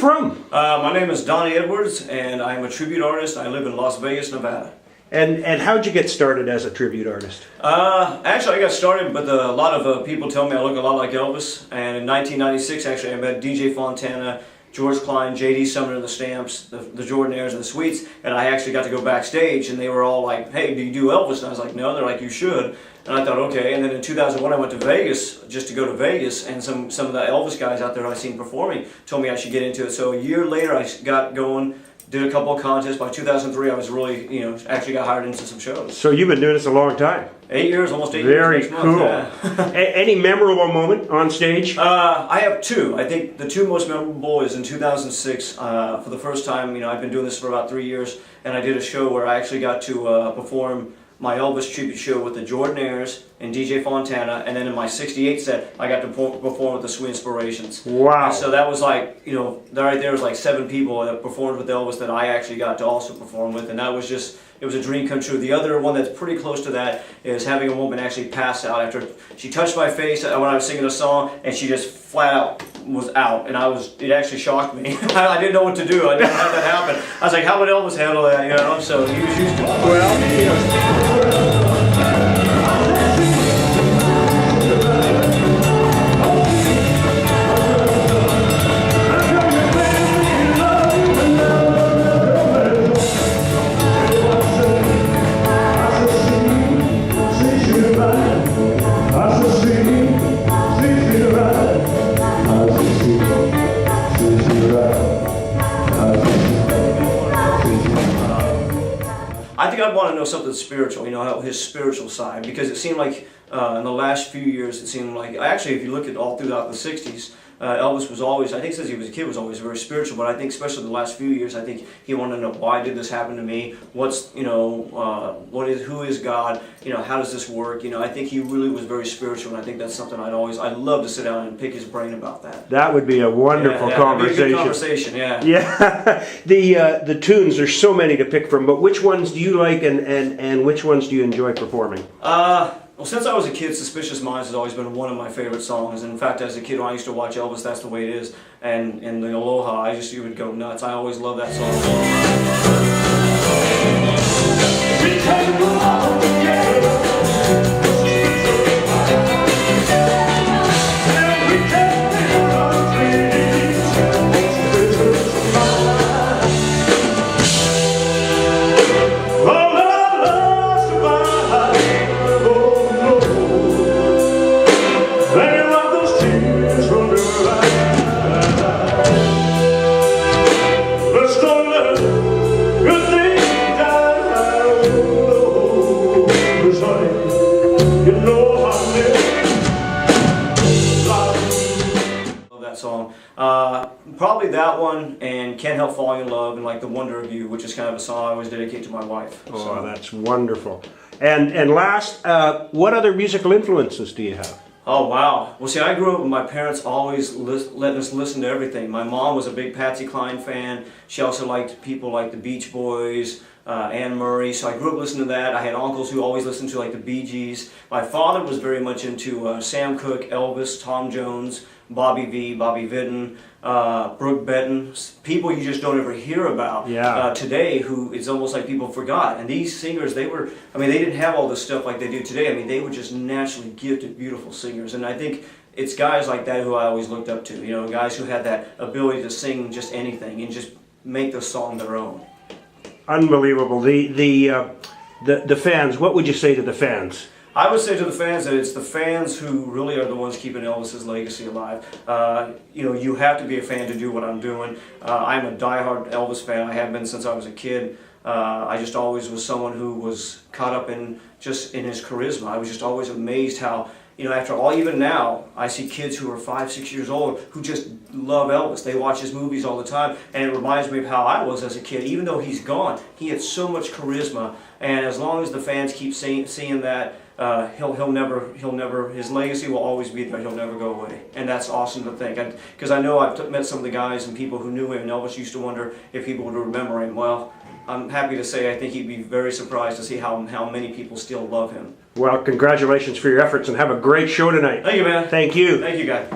from? My name is Donny Edwards, and I'm a tribute artist. I live in Las Vegas, Nevada. And how'd you get started as a tribute artist? Actually, I got started, but a lot of people tell me I look a lot like Elvis. And in 1996, actually, I met DJ Fontana, George Klein, J.D. Sumner and the Stamps, the Jordanaires and the Sweets, and I actually got to go backstage, and they were all like, "Hey, do you do Elvis?" And I was like, "No." They're like, "You should." And I thought, okay. And then in 2001, I went to Vegas just to go to Vegas, and some of the Elvis guys out there I seen performing told me I should get into it. So a year later, I got going. Did a couple of contests. By 2003, I was really, actually got hired into some shows. So you've been doing this a long time. 8 years, almost 8 years. Very cool. Yeah. Any memorable moment on stage? I have two. I think the two most memorable is in 2006. For the first time, I've been doing this for about 3 years, and I did a show where I actually got to perform my Elvis tribute show with the Jordanaires and DJ Fontana, and then in my 68 set, I got to perform with the Sweet Inspirations. Wow. And so that was like, right there was like 7 people that performed with Elvis that I actually got to also perform with, and that was just, it was a dream come true. The other one that's pretty close to that is having a woman actually pass out after she touched my face when I was singing a song, and she just flat out was out, and it actually shocked me. I didn't know what to do. I didn't have that happen. I was like, how would Elvis handle that? So he was used to it. Well, I think I'd want to know something spiritual, his spiritual side, because it seemed like in the last few years, it seemed like, actually if you look at all throughout the 60s, Elvis was always, I think since he was a kid, was always very spiritual, but I think especially the last few years, I think he wanted to know, why did this happen to me? Who is God? How does this work? I think he really was very spiritual, and I think that's something I'd love to sit down and pick his brain about that. that would be a wonderful conversation. That'd be a good conversation, yeah. Yeah. The tunes, there's so many to pick from, but which ones do you like and which ones do you enjoy performing? Well, since I was a kid, Suspicious Minds has always been one of my favorite songs. In fact, as a kid, when I used to watch Elvis, That's the Way It Is, and the Aloha, you would go nuts. I always loved that song. Probably that one, and Can't Help Falling in Love, and like The Wonder of You, which is kind of a song I always dedicate to my wife. Oh, that's wonderful. And last, what other musical influences do you have? Oh, wow. Well, see, I grew up with my parents always letting us listen to everything. My mom was a big Patsy Cline fan. She also liked people like the Beach Boys, Anne Murray, so I grew up listening to that. I had uncles who always listened to like the Bee Gees. My father was very much into Sam Cooke, Elvis, Tom Jones, Bobby V, Bobby Vinton, Brooke Benton, people you just don't ever hear about today, who it's almost like people forgot. And these singers, they didn't have all this stuff like they do today. They were just naturally gifted, beautiful singers. And I think it's guys like that who I always looked up to, guys who had that ability to sing just anything and just make the song their own. Unbelievable. The fans, what would you say to the fans? I would say to the fans that it's the fans who really are the ones keeping Elvis's legacy alive. You have to be a fan to do what I'm doing. I'm a diehard Elvis fan. I have been since I was a kid. I just always was someone who was caught up in his charisma. I was just always amazed how, after all, even now, I see kids who are 5, 6 years old who just love Elvis. They watch his movies all the time, and it reminds me of how I was as a kid. Even though he's gone, he had so much charisma, and as long as the fans keep seeing that, his legacy will always be there. He'll never go away, and that's awesome to think. Because I know I've met some of the guys and people who knew him, and Elvis used to wonder if people would remember him. Well, I'm happy to say I think he'd be very surprised to see how many people still love him. Well, congratulations for your efforts, and have a great show tonight. Thank you, man. Thank you. Thank you, guys.